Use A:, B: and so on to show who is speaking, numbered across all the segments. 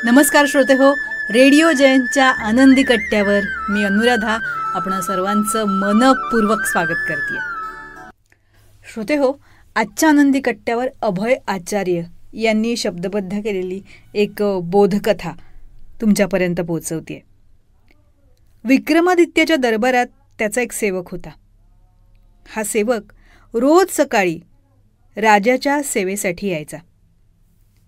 A: नमस्कार श्रोते हो, रेडिओ जयंतच्या आनंदी कट्ट्यावर मी अनुराधा आपण सर्वांचं मनपूर्वक स्वागत करते. श्रोते हो, आजच्या आनंदी कट्ट्यावर अभय आचार्य यांनी शब्दबद्ध केलेली एक बोधकथा तुमच्यापर्यंत पोहोचवते. विक्रमादित्याच्या दरबारात त्याचा एक सेवक होता. हा सेवक रोज सकाळी राजाच्या सेवेसाठी यायचा.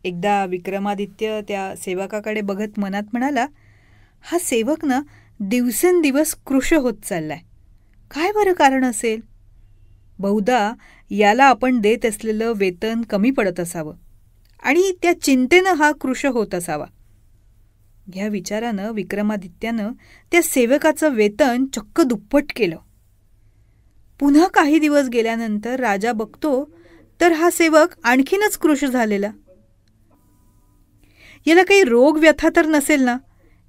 A: एकदा विक्रमादित्य त्या सेवकाकडे बघत मनात म्हणाला, हा सेवक ना दिवसेंदिवस कृश होत चाललाय. काय बरं कारण असेल? बहुधा याला आपण देत असलेलं वेतन कमी पडत असावं आणि त्या चिंतेनं हा कृश होत असावा. ह्या विचारानं विक्रमादित्यानं त्या सेवकाचं वेतन चक्क दुप्पट केलं. पुन्हा काही दिवस गेल्यानंतर राजा बघतो तर हा सेवक आणखीनच कृश झालेला. याला काही रोग व्यथा तर नसेल ना,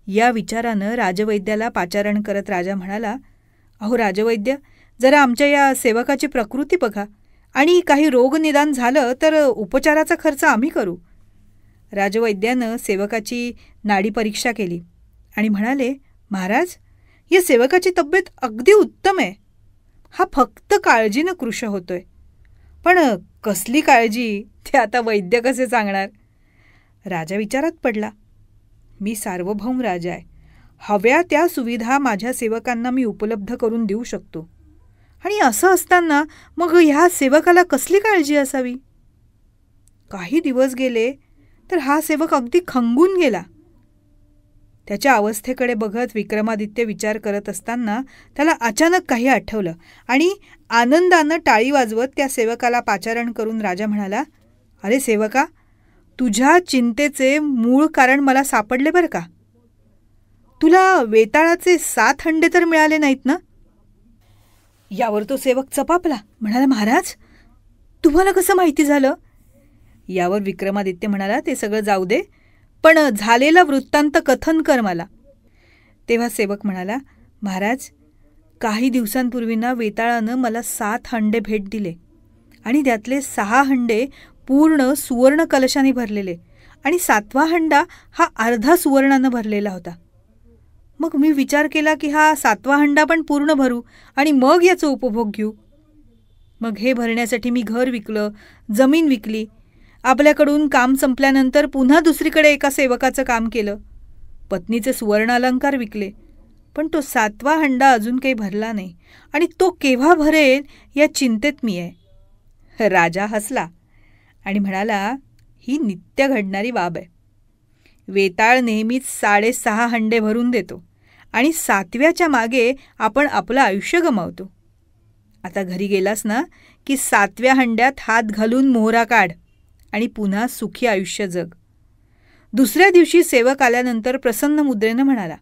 A: या विचारानं राजवैद्याला पाचारण करत राजा म्हणाला, अहो राजवैद्य, जरा आमच्या या सेवकाची प्रकृती बघा आणि काही रोग निदान झालं तर उपचाराचा खर्च आम्ही करू. राजवैद्यानं सेवकाची नाडी परीक्षा केली आणि म्हणाले, महाराज, या सेवकाची तब्येत अगदी उत्तम आहे. हा फक्त काळजीनं कृश होतोय. पण कसली काळजी ते आता वैद्य कसे सांगणार? राजा विचारात पडला. मी सार्वभौम राजा आहे. हव्या त्या सुविधा माझ्या सेवकांना मी उपलब्ध करून देऊ शकतो. आणि असं असताना मग ह्या सेवकाला कसली काळजी असावी? काही दिवस गेले तर हा सेवक अगदी खंगून गेला. त्याच्या अवस्थेकडे बघत विक्रमादित्य विचार करत असताना त्याला अचानक काही आठवलं आणि आनंदानं टाळी वाजवत त्या सेवकाला पाचारण करून राजा म्हणाला, अरे सेवका, तुझ्या चिंतेचे मूळ कारण मला सापडले बरं का. तुला वेताळाचे 7 हंडे तर मिळाले नाहीत ना? यावर तो सेवक चपापला, म्हणाला, महाराज, तुम्हाला कसं माहिती झालं? यावर विक्रमादित्य म्हणाला, ते सगळं जाऊ दे, पण झालेला वृत्तांत कथन कर मला. तेव्हा सेवक म्हणाला, महाराज, काही दिवसांपूर्वी ना वेताळानं मला 7 हंडे भेट दिले आणि त्यातले 6 हंडे पूर्ण सुवर्ण कलशाने भरलेले आणि 7वा हंडा हा अर्धा सुवर्णानं भरलेला होता. मग मी विचार केला की हा 7वा हंडा पण पूर्ण भरू आणि मग याचा उपभोग घेऊ. मग हे भरण्यासाठी मी घर विकलं, जमीन विकली. आपल्याकडून काम संपल्यानंतर पुन्हा दुसरीकडे एका सेवकाचं काम केलं. पत्नीचे सुवर्ण अलंकार विकले. पण तो 7वा हंडा अजून काही भरला नाही आणि तो केव्हा भरेल या चिंतेत मी आहे. राजा हसला आणि म्हणाला, ही नित्य घडणारी बाब आहे. वेताळ नेहमीच 6.5 हंडे भरून देतो आणि 7व्याच्या मागे आपण आपलं आयुष्य गमावतो. आता घरी गेलास ना की 7व्या हंड्यात हात घालून मोहरा काढ आणि पुन्हा सुखी आयुष्य जग. दुसऱ्या दिवशी सेवक आल्यानंतर प्रसन्न मुद्रेनं म्हणाला,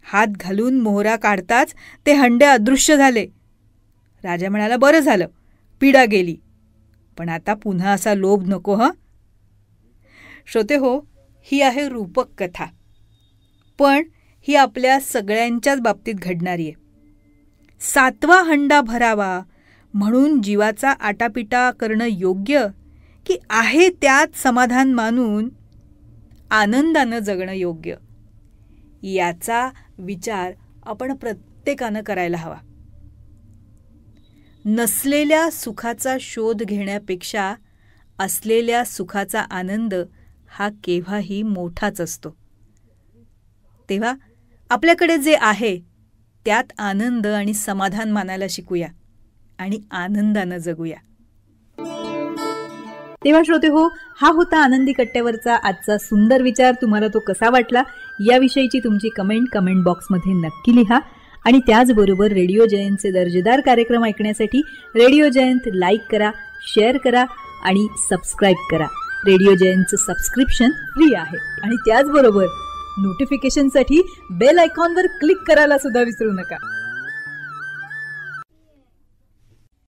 A: हात घालून मोहरा काढताच ते हंडे अदृश्य झाले. राजा म्हणाला, बरं झालं, पीडा गेली. पण आता पुन्हा असा लोभ नको हं. श्रोते हो, ही आहे रूपक कथा, पण ही आपल्या सगळ्यांच्याच बाबतीत घडणारी आहे. 7वा हंडा भरावा म्हणून जीवाचा आटापिटा करणं योग्य की आहे त्यात समाधान मानून आनंदानं जगणं योग्य? याचा विचार आपण प्रत्येकानं करायला हवा. नसलेल्या सुखाचा शोध घेण्यापेक्षा असलेल्या सुखाचा आनंद हा केव्हाही मोठाच असतो. तेव्हा आपल्याकडे जे आहे त्यात आनंद आणि समाधान मानायला शिकूया आणि आनंदानं जगूया. तेव्हा श्रोते हो, हा होता आनंदी कट्ट्यावरचा आजचा सुंदर विचार. तुम्हाला तो कसा वाटला याविषयीची तुमची कमेंट बॉक्समध्ये नक्की लिहा. आणि त्याचबरोबर रेडिओ जयंतचे दर्जेदार कार्यक्रम ऐकण्यासाठी रेडिओ जयंत लाईक करा, शेअर करा आणि सबस्क्राईब करा. रेडिओ जयंतचं सबस्क्रिप्शन फ्री आहे आणि त्याचबरोबर नोटिफिकेशनसाठी बेल आयकॉनवर क्लिक करायला सुद्धा विसरू नका.